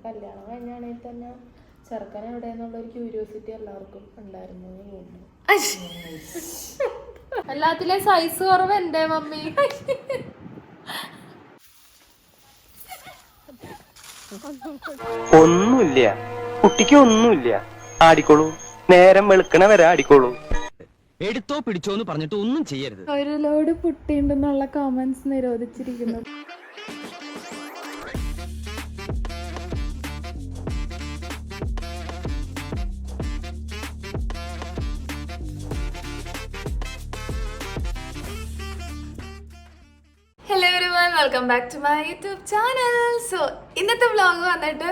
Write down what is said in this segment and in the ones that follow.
കല്യാണം കഴിഞ്ഞാണെങ്കിൽ തന്നെ ചെറുക്കൻ എവിടെയെന്നുള്ളൊരു ക്യൂരിയോസിറ്റി എല്ലാവർക്കും ഉണ്ടായിരുന്നു തോന്നുന്നു. എല്ലാത്തിലെ സൈസ് കുറവ് എന്റെ മമ്മി. ഒന്നുമില്ല, കുട്ടിക്ക് ഒന്നുമില്ല. ആടിക്കോളൂ, നേരം വെളുക്കണ വരെ ആടിക്കോളൂ. എടുത്തോ പിടിച്ചോന്ന് പറഞ്ഞിട്ട് ഒന്നും ചെയ്യരുത്. ഒരു ലോഡ് പുട്ടിണ്ടെന്നുള്ള കമന്റ്സ് നിരോധിച്ചിരിക്കുന്നു. Hello everyone, welcome back to my YouTube channel. So ഇന്നത്തെ വ്ളോഗ് വന്നിട്ട്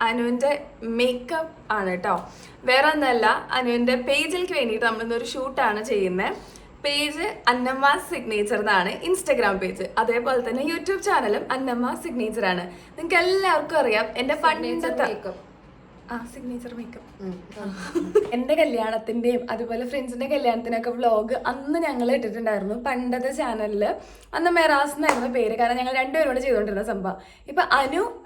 അനുവിൻ്റെ മേക്കപ്പ് ആണ് കേട്ടോ. വേറെ ഒന്നല്ല, അനുവിൻ്റെ പേജിലേക്ക് വേണ്ടിയിട്ട് നമ്മളിന്നൊരു ഷൂട്ടാണ് ചെയ്യുന്നത്. പേജ് അന്നമ്മ സിഗ്നേച്ചർ എന്നാണ് ഇൻസ്റ്റഗ്രാം പേജ്. അതേപോലെ തന്നെ യൂട്യൂബ് ചാനലും അന്നമ്മ സിഗ്നേച്ചർ ആണ്. നിങ്ങൾക്ക് എല്ലാവർക്കും അറിയാം എൻ്റെ പണ്ടത്തെ സിഗ്നേച്ചർ മേക്കപ്പ്. എൻ്റെ കല്യാണത്തിൻ്റെയും അതുപോലെ ഫ്രണ്ട്സിൻ്റെ കല്യാണത്തിനൊക്കെ വ്ളോഗ് അന്ന് ഞങ്ങൾ ഇട്ടിട്ടുണ്ടായിരുന്നു പണ്ടത്തെ ചാനലിൽ. അന്ന് മെറാസ് എന്നായിരുന്നു പേര്, കാരണം ഞങ്ങൾ രണ്ടുപേരും കൂടെ ചെയ്തുകൊണ്ടിരുന്ന സംഭവം. ഇപ്പം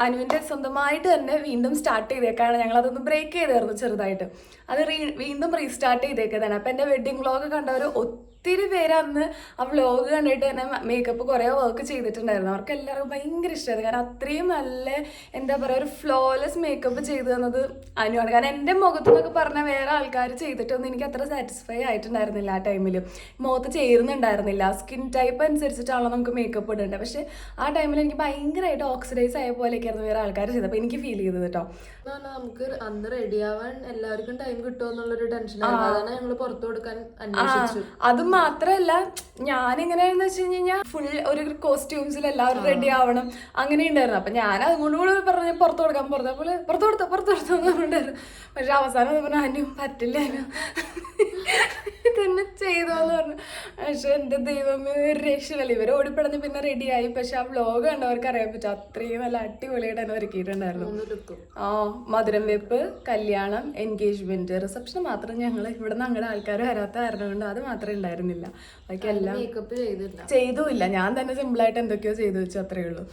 അനുവിൻ്റെ സ്വന്തമായിട്ട് തന്നെ വീണ്ടും സ്റ്റാർട്ട് ചെയ്തേക്കാണ്. ഞങ്ങൾ അതൊന്ന് ബ്രേക്ക് ചെയ്തായിരുന്നു ചെറുതായിട്ട്. അത് വീണ്ടും റീസ്റ്റാർട്ട് ചെയ്തേക്കതാണ്. അപ്പം എൻ്റെ വെഡ്ഡിങ് വ്ളോഗ് കണ്ടവർ ഒത്തിരി പേര് അന്ന് ആ വ്ളോഗ് കണ്ടിട്ട് തന്നെ മേക്കപ്പ് കുറേ വർക്ക് ചെയ്തിട്ടുണ്ടായിരുന്നു. അവർക്ക് എല്ലാവർക്കും ഭയങ്കര ഇഷ്ടമായിരുന്നു. കാരണം അത്രയും നല്ല എന്താ പറയുക, ഒരു ഫ്ലോലെസ് മേക്കപ്പ് ചെയ്തു തന്നത് അനുവാണ്. കാരണം എൻ്റെ മുഖത്തെന്നൊക്കെ പറഞ്ഞാൽ വേറെ ആൾക്കാർ ചെയ്തിട്ടൊന്നും എനിക്ക് അത്ര സാറ്റിസ്ഫൈ ആയിട്ടുണ്ടായിരുന്നില്ല. ആ ടൈമിൽ മുഖത്ത് ചേരുന്നുണ്ടായിരുന്നില്ല. സ്കിൻ ടൈപ്പ് അനുസരിച്ചിട്ടാണല്ലോ നമുക്ക് മേക്കപ്പ് ഇടേണ്ടത്. പക്ഷേ ആ ടൈമിൽ എനിക്ക് ഭയങ്കരമായിട്ട് ഓക്സിഡൈസ് ആയ പോലെയൊക്കെയായിരുന്നു വേറെ ആൾക്കാർ ചെയ്തത്. അപ്പോൾ എനിക്ക് ഫീൽ ചെയ്തത് കേട്ടോ. നമുക്ക് അന്ന് റെഡി ആവാൻ എല്ലാവർക്കും ടൈം കിട്ടുമോ എന്നുള്ളൊരു ടെൻഷനായിരുന്നു. അതാണ് ഞങ്ങൾ പുറത്തു കൊടുക്കാൻ അന്വേഷിച്ചു. അതും മാത്രല്ല, ഞാനിങ്ങനെയാണെന്ന് വെച്ച് കഴിഞ്ഞാൽ ഫുൾ ഒരു കോസ്റ്റ്യൂംസിൽ എല്ലാവരും റെഡി ആവണം അങ്ങനെ ഉണ്ടായിരുന്നു. അപ്പൊ ഞാൻ അതുകൊണ്ട് കൂടെ പറഞ്ഞ് പുറത്തു കൊടുക്കാൻ പറഞ്ഞപ്പോൾ പുറത്തു കൊടുത്തോണ്ടായിരുന്നു. പക്ഷെ അവസാനം പറഞ്ഞാലും പറ്റില്ല, തന്നെ ചെയ്തോന്ന് പറഞ്ഞു. പക്ഷെ എന്റെ ദൈവമേ, ഒരു രക്ഷയില്ല. ഇവർ ഓടിപ്പടഞ്ഞ് പിന്നെ റെഡിയായി. പക്ഷെ ആ വ്ളോഗ് കണ്ടവർക്ക് അറിയാൻ പറ്റും അത്രയും നല്ല അടിപൊളിയായിട്ട് തന്നെ ഒരുക്കിയിട്ടുണ്ടായിരുന്നു. മധുരം വെപ്പ്, കല്യാണം, എൻഗേജ്മെന്റ്, റിസപ്ഷൻ മാത്രം ഞങ്ങൾ ഇവിടെ നിന്ന് അങ്ങടെ ആൾക്കാർ വരാത്ത കാരണം കൊണ്ട് അത് മാത്രമേ ഉണ്ടായിരുന്നില്ല. ബാക്കി എല്ലാം ചെയ്തുമില്ല. ഞാൻ തന്നെ സിമ്പിളായിട്ട് എന്തൊക്കെയോ ചെയ്തു വെച്ചു, അത്രയേ ഉള്ളൂ.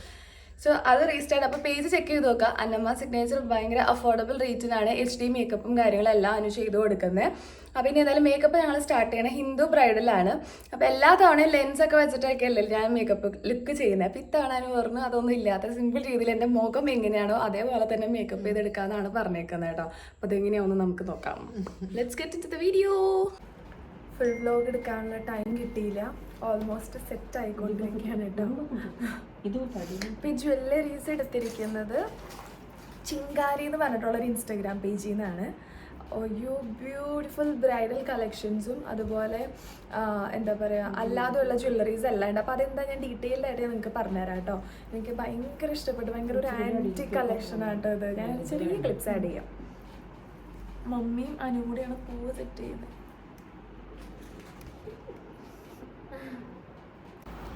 സോ അത് റീസ്റ്റാർട്ട്. അപ്പോൾ പേജ് ചെക്ക് ചെയ്ത് നോക്കുക. അന്നമ്മ സിഗ്നേച്ചർ ഭയങ്കര അഫോർഡബിൾ റേറ്റിനാണ് HD മേക്കപ്പും കാര്യങ്ങളെല്ലാം അനു ചെയ്ത് കൊടുക്കുന്നത്. അപ്പോൾ ഇനി ഏതായാലും മേക്കപ്പ് ഞങ്ങൾ സ്റ്റാർട്ട് ചെയ്യണം. ഹിന്ദു ബ്രൈഡലാണ്. അപ്പോൾ എല്ലാ തവണയും ലെൻസൊക്കെ വെച്ചിട്ടൊക്കെ അല്ലേ ഞാൻ മേക്കപ്പ് ലുക്ക് ചെയ്യുന്നത്. അപ്പോൾ ഇത്തവണ അനു പറഞ്ഞു അതൊന്നും ഇല്ലാത്ത സിമ്പിൾ രീതിയിൽ എൻ്റെ മുഖം എങ്ങനെയാണോ അതേപോലെ തന്നെ മേക്കപ്പ് ചെയ്തെടുക്കാമെന്നാണ് പറഞ്ഞേക്കുന്നത് കേട്ടോ. അപ്പോൾ അതെങ്ങനെയാണെന്ന് നമുക്ക് നോക്കാം. Let's get into the video. Full vlog എടുക്കാനുള്ള ടൈം കിട്ടിയില്ല. ഓൾമോസ്റ്റ് സെറ്റ് ആയിക്കൊണ്ടിരിക്കുകയാണ് കേട്ടോ. ഇപ്പം ഈ ജ്വല്ലറീസ് എടുത്തിരിക്കുന്നത് ചിങ്കാരി എന്ന് പറഞ്ഞിട്ടുള്ളൊരു ഇൻസ്റ്റാഗ്രാം പേജിൽ നിന്നാണ്. ഒരു ബ്യൂട്ടിഫുൾ ബ്രൈഡൽ കളക്ഷൻസും അതുപോലെ എന്താ പറയുക അല്ലാതെയുള്ള ജ്വല്ലറീസ് എല്ലാം ഉണ്ട്. അപ്പോൾ അതെന്താ ഞാൻ ഡീറ്റെയിൽഡ് ആയിട്ട് നിങ്ങൾക്ക് പറഞ്ഞുതരാം കേട്ടോ. എനിക്ക് ഭയങ്കര ഇഷ്ടപ്പെട്ടു. ഭയങ്കര ഒരു ആൻറ്റി കളക്ഷൻ ആട്ടോ ഇത്. ഞാൻ ചെറിയ ക്ലിപ്സ് ആഡ് ചെയ്യാം. മമ്മിയും അനു കൂടിയാണ് പൂവ് സെറ്റ് ചെയ്യുന്നത്.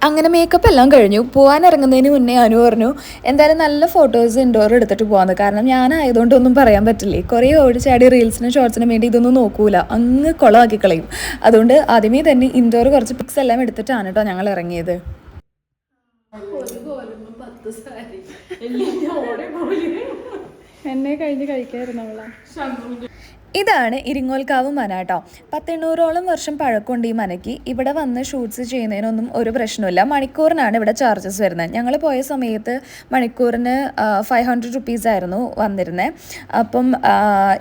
അങ്ങനെ മേക്കപ്പ് എല്ലാം കഴിഞ്ഞു. പോകാൻ ഇറങ്ങുന്നതിന് മുന്നേ അനു പറഞ്ഞു എന്തായാലും നല്ല ഫോട്ടോസ് ഇൻഡോർ എടുത്തിട്ട് പോകാമെന്ന്. കാരണം ഞാനായതുകൊണ്ടൊന്നും പറയാൻ പറ്റില്ലേ. കുറേ ഓടിച്ചാടി റീൽസിനും ഷോർട്സിനും വേണ്ടി ഇതൊന്നും നോക്കൂല, അങ്ങ് കുളമാക്കി കളയും. അതുകൊണ്ട് ആദ്യമേ തന്നെ ഇൻഡോർ കുറച്ച് പിക്സ് എല്ലാം എടുത്തിട്ടാണ് കേട്ടോ ഞങ്ങൾ ഇറങ്ങിയത്. എന്നെ കഴിഞ്ഞ് കഴിക്കായിരുന്നു അവളാ. ഇതാണ് ഇരിങ്ങോൽക്കാവ് മന കേട്ടോ. 100-800ഓളം വർഷം പഴക്കമുണ്ട് ഈ മനയ്ക്ക്. ഇവിടെ വന്ന് ഷൂട്ട്സ് ചെയ്യുന്നതിനൊന്നും ഒരു പ്രശ്നമില്ല. മണിക്കൂറിനാണ് ഇവിടെ ചാർജസ് വരുന്നത്. ഞങ്ങൾ പോയ സമയത്ത് മണിക്കൂറിന് 500 rupees ആയിരുന്നു വന്നിരുന്നത്. അപ്പം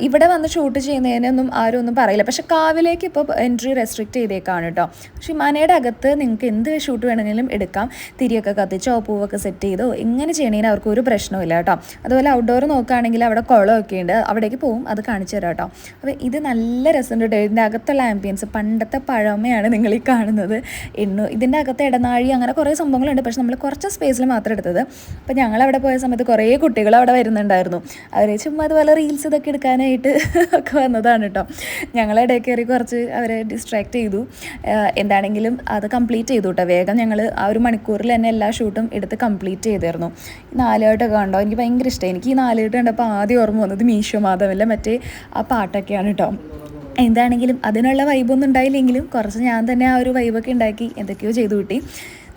ഇവിടെ വന്ന് ഷൂട്ട് ചെയ്യുന്നതിനൊന്നും ആരും ഒന്നും പറയില്ല. പക്ഷെ കാവിലേക്ക് ഇപ്പോൾ എൻട്രി റെസ്ട്രിക്റ്റ് ചെയ്തേക്കാണ് കേട്ടോ. പക്ഷേ മനയുടെ അകത്ത് നിങ്ങൾക്ക് എന്ത് ഷൂട്ട് വേണമെങ്കിലും എടുക്കാം. തിരിയൊക്കെ കത്തിച്ചോ പൂവൊക്കെ സെറ്റ് ചെയ്തോ എങ്ങനെ ചെയ്യണേന് അവർക്ക് ഒരു പ്രശ്നമില്ല കേട്ടോ. അതുപോലെ ഔട്ട്ഡോർ നോക്കുകയാണെങ്കിൽ അവിടെ കുളമൊക്കെ ഉണ്ട്, അവിടേക്ക് പോവും, അത് കാണിച്ചു തരാം കേട്ടോ. അപ്പോൾ ഇത് നല്ല രസമുണ്ട് കേട്ടോ. ഇതിൻ്റെ അകത്തുള്ള ആംബിയൻസ് പണ്ടത്തെ പഴമയാണ് നിങ്ങൾ ഈ കാണുന്നത്. ഇതിൻ്റെ അകത്ത് ഇടനാഴി അങ്ങനെ കുറേ സംഭവങ്ങളുണ്ട്. പക്ഷെ നമ്മൾ കുറച്ച് സ്പേസിൽ മാത്രം എടുത്തത്. അപ്പോൾ ഞങ്ങളവിടെ പോയ സമയത്ത് കുറേ കുട്ടികൾ അവിടെ വരുന്നുണ്ടായിരുന്നു. അവർ ചുമ്മാ അതുപോലെ റീൽസ് ഇതൊക്കെ എടുക്കാനായിട്ട് ഒക്കെ വന്നതാണ് കേട്ടോ. ഞങ്ങളിടയിൽ കയറി കുറച്ച് അവരെ ഡിസ്ട്രാക്ട് ചെയ്തു. എന്താണെങ്കിലും അത് കംപ്ലീറ്റ് ചെയ്തു കേട്ടോ. വേഗം ഞങ്ങൾ ആ ഒരു മണിക്കൂറിൽ തന്നെ എല്ലാ ഷൂട്ടും എടുത്ത് കംപ്ലീറ്റ് ചെയ്തായിരുന്നു. ഈ 4 കണ്ടോ, എനിക്ക് ഭയങ്കര ഇഷ്ടമായി. എനിക്ക് ഈ 4 കണ്ടപ്പോൾ ആദ്യം ഓർമ്മ വന്നത് മീശോ മാധവല്ല മറ്റേ ആ പാട്ടൊക്കെയാണ് കേട്ടോ. എന്താണെങ്കിലും അതിനുള്ള വൈബൊന്നും ഉണ്ടായില്ലെങ്കിലും കുറച്ച് ഞാൻ തന്നെ ആ ഒരു വൈബൊക്കെ ഉണ്ടാക്കി എന്തൊക്കെയോ ചെയ്തു കിട്ടി.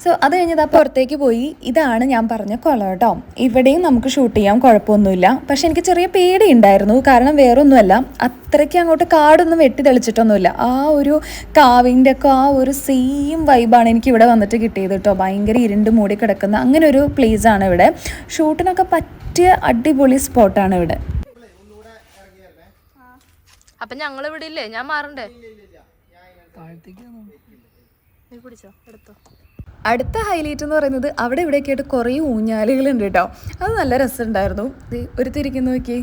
സോ അത് കഴിഞ്ഞത് ആ പുറത്തേക്ക് പോയി. ഇതാണ് ഞാൻ പറഞ്ഞ കുളം കേട്ടോ. ഇവിടെയും നമുക്ക് ഷൂട്ട് ചെയ്യാം, കുഴപ്പമൊന്നുമില്ല. പക്ഷെ എനിക്ക് ചെറിയ പേടി ഉണ്ടായിരുന്നു. കാരണം വേറൊന്നുമല്ല, അത്രയ്ക്ക് അങ്ങോട്ട് കാടൊന്നും വെട്ടി തെളിച്ചിട്ടൊന്നുമില്ല. ആ ഒരു കാവിൻ്റെ ഒക്കെ ആ ഒരു സെയിം വൈബാണ് എനിക്ക് ഇവിടെ വന്നിട്ട് കിട്ടിയത് കേട്ടോ. ഭയങ്കര ഇരുണ്ട് മൂടി കിടക്കുന്ന അങ്ങനെ ഒരു പ്ലേസാണ് ഇവിടെ. ഷൂട്ടിനൊക്കെ പറ്റിയ അടിപൊളി സ്പോട്ടാണ് ഇവിടെ. അപ്പൊ ഞങ്ങൾ ഇവിടെ ഇല്ലേ? ഞാൻ മാറണ്ടേ? പിടിച്ചോ, എടുത്തോ. അടുത്ത ഹൈലൈറ്റ് എന്ന് പറയുന്നത് അവിടെ ഇവിടെയൊക്കെ ആയിട്ട് കുറേ ഊഞ്ഞാലുകളുണ്ട് കേട്ടോ. അത് നല്ല രസമുണ്ടായിരുന്നു. ഒരു തിരിക്കുന്നു നോക്കി.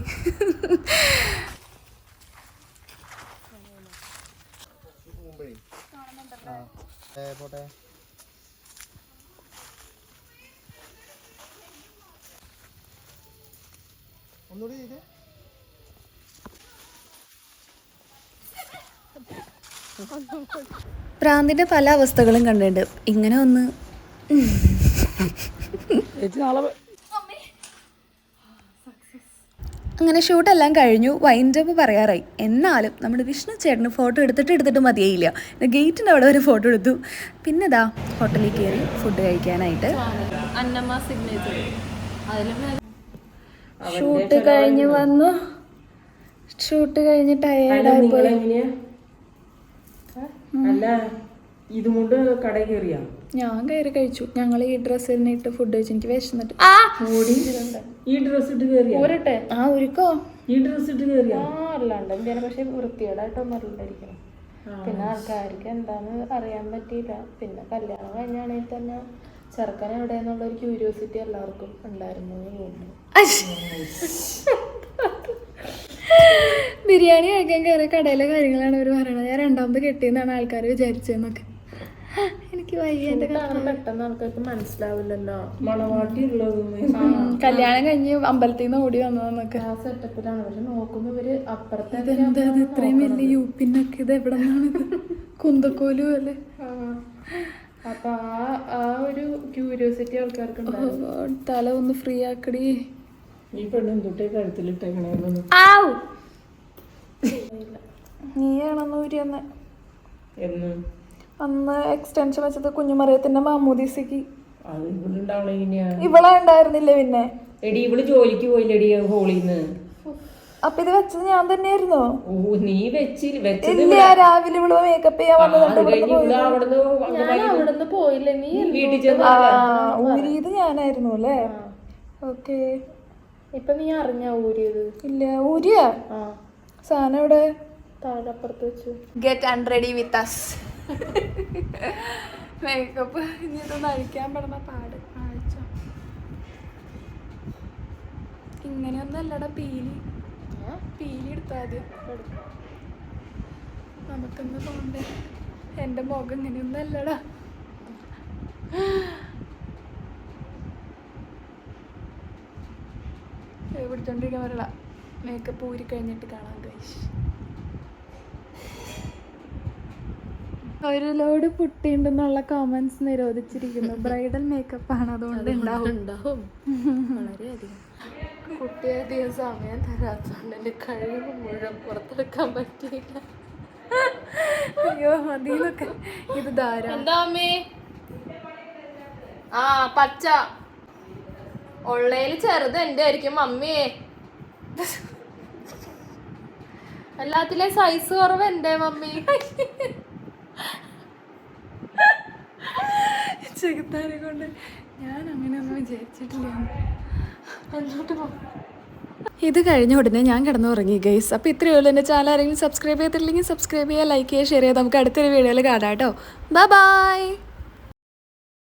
പ്രാന്തിൻ്റെ പല അവസ്ഥകളും കണ്ടിട്ടുണ്ട്. ഇങ്ങനെ ഒന്ന് അങ്ങനെ ഷൂട്ടെല്ലാം കഴിഞ്ഞു, വൈൻഡപ്പ് പറയാറായി. എന്നാലും നമ്മുടെ വിഷ്ണു ചേട്ടന് ഫോട്ടോ എടുത്തിട്ട് മതിയായില്ല. ഗേറ്റിൻ്റെ അവിടെ ഒരു ഫോട്ടോ എടുത്തു. പിന്നെ ഇതാ ഹോട്ടലിൽ കയറി ഫുഡ് കഴിക്കാനായിട്ട്. അന്നമ്മ സിഗ്നേച്ചർ. ഷൂട്ട് കഴിഞ്ഞ് വന്നു. ഷൂട്ട് കഴിഞ്ഞ് ടയേർഡായി പോയി. അല്ല ഇതുകൊണ്ട് കടയിൽ കയറിയാ? ഞാൻ കയറി കഴിച്ചു. ഞങ്ങൾ ഈ ഡ്രസ്സ് തന്നെ ഇട്ട് ഫുഡ് കഴിച്ചു. എനിക്ക് വിശന്നിട്ട് ഈ ഡ്രസ് ഇട്ട് കയറിയാ? ഒരുക്കോ ഈ ഡ്രസ് ഇട്ട് കയറിയാ? അല്ലാണ്ട് എന്തിനാ? പക്ഷെ വൃത്തികേടായിട്ടൊന്നും അല്ലായിരിക്കണം. പിന്നെ ആൾക്കാർക്ക് എന്താന്ന് അറിയാൻ പറ്റിയില്ല. പിന്നെ കല്യാണം കഴിഞ്ഞാണെങ്കിൽ തന്നെ ചെറുക്കൻ എവിടെയെന്നുള്ള ഒരു ക്യൂരിയോസിറ്റി എല്ലാവർക്കും ഉണ്ടായിരുന്നു. ബിരിയാണി കഴിക്കാൻ കയറിയ കടയിലെ കാര്യങ്ങളാണ് ഇവർ പറയണത്. ഞാൻ രണ്ടാമത് കെട്ടിയെന്നാണ് ആൾക്കാർ വിചാരിച്ചതെന്നൊക്കെ. എനിക്ക് വയ്യ. എൻ്റെ പെട്ടെന്ന് ആൾക്കാർക്ക് മനസ്സിലാവില്ലല്ലോ മണവാട്ടി ഉള്ളത്. കല്യാണം കഴിഞ്ഞ് അമ്പലത്തിൽ നിന്ന് ഓടി വന്നതെന്നൊക്കെ ആ സെറ്റപ്പിലാണ്. പക്ഷെ നോക്കുമ്പോ ഇവര് അപ്പുറത്തെ ഇതെന്താ ഇത്രയും വലിയ യൂപ്പിന്നൊക്കെ ഇത് എവിടെ നിന്നാണിത്? കുന്തക്കോലും അല്ലേ? അപ്പൊ ആ ഒരു ക്യൂരിയോസിറ്റി ആൾക്കാർക്ക് തല ഒന്ന് ഫ്രീ ആക്കടി. ഈ പെണ്ണും തൊട്ടേ കഴുത്തിലിട്ടേക്കണേന്ന്. നീയാണെന്ന് ഊരി അന്ന് എന്ന് അന്ന് എക്സ്റ്റൻഷൻ വെച്ചത് കുഞ്ഞുമറിയത്തിന്റെ മാമൂദീസക്ക്. അത് ഇവിടെ ഉണ്ടാവണേ ഇങ്ങനെയാ? ഇവളെ ഉണ്ടായിരുന്നില്ലേ പിന്നെ? എടി ഇവള് ജോലിക്ക് പോയില്ലടി ഹോളിന്ന്. അപ്പൊ ഇത് വെച്ചത് ഞാൻ തന്നെയായിരുന്നോ? ഓ നീ വെച്ചത് ഇല്ല, രാവിലെ ഇവള് മേക്കപ്പ് ചെയ്യാൻ വന്നതുകൊണ്ട് അവിടുന്ന് പോയില്ല. നീ വീട്ടിൽ ചെന്ന് ഊരിയത് ഞാനായിരുന്നു അല്ലേ? ഓക്കെ. ഇപ്പൊ നീ അറിഞ്ഞ ഊരിയത്? ഇല്ല. ഊരിയാ സാധനം ഇവിടെ താഴപ്പുറത്ത് വെച്ചു. Get unready with us. Makeup ഇനി ഇതൊന്ന് അഴിക്കാൻ പെടുന്ന പാട്. അഴിച്ചോ. ഇങ്ങനെയൊന്നും അല്ലടാ പീലി എടുത്താ ആദ്യം. നമുക്കൊന്ന് പോണ്ടേ? എൻ്റെ മുഖം ഇങ്ങനെയൊന്നും അല്ലടാ. പിടിച്ചോണ്ടിരിക്കാൻ പറയല. മേക്കപ്പ് ഊരി കഴിഞ്ഞിട്ട് കാണാം ഗൈസ്. ഒരു ലോഡ് പുട്ടിയുണ്ടെന്നുള്ള കോമൻസ് നിരോധിച്ചിരിക്കുന്നു. ബ്രൈഡൽ മേക്കപ്പ് ആണ്, അതുകൊണ്ട് ഉണ്ടാവും വളരെയധികം. കുട്ടിയധികം സമയം തരാത്തോണ്ട് എൻ്റെ കഴിവ് മുഴുവൻ പുറത്തെടുക്കാൻ പറ്റിയില്ല. അയ്യോ മതിന്നൊക്കെ. ഇത് ധാരാളം. എന്താ അമ്മേ? ആ പച്ച ഉള്ളേല് ചെറുത് എന്റെ ആയിരിക്കും മമ്മിയെ. എല്ലാത്തിലെ സൈസ് കുറവ് എന്റെ മമ്മി. ചെകുത്താനെ കൊണ്ട് ഞാൻ അങ്ങനെയൊന്നും വിചാരിച്ചിട്ടില്ല. ഇത് കഴിഞ്ഞ ഉടനെ ഞാൻ കിടന്നുറങ്ങി ഗൈസ്. അപ്പോൾ ഇത്രയേ ഉള്ളൂ. എൻ്റെ ചാനൽ ആരെങ്കിലും സബ്സ്ക്രൈബ് ചെയ്തിട്ടില്ലെങ്കിൽ സബ്സ്ക്രൈബ് ചെയ്യുക, ലൈക്ക് ചെയ്യുക, ഷെയർ ചെയ്യുക. നമുക്ക് അടുത്തൊരു വീഡിയോയിൽ കാണാം കേട്ടോ. ബൈ.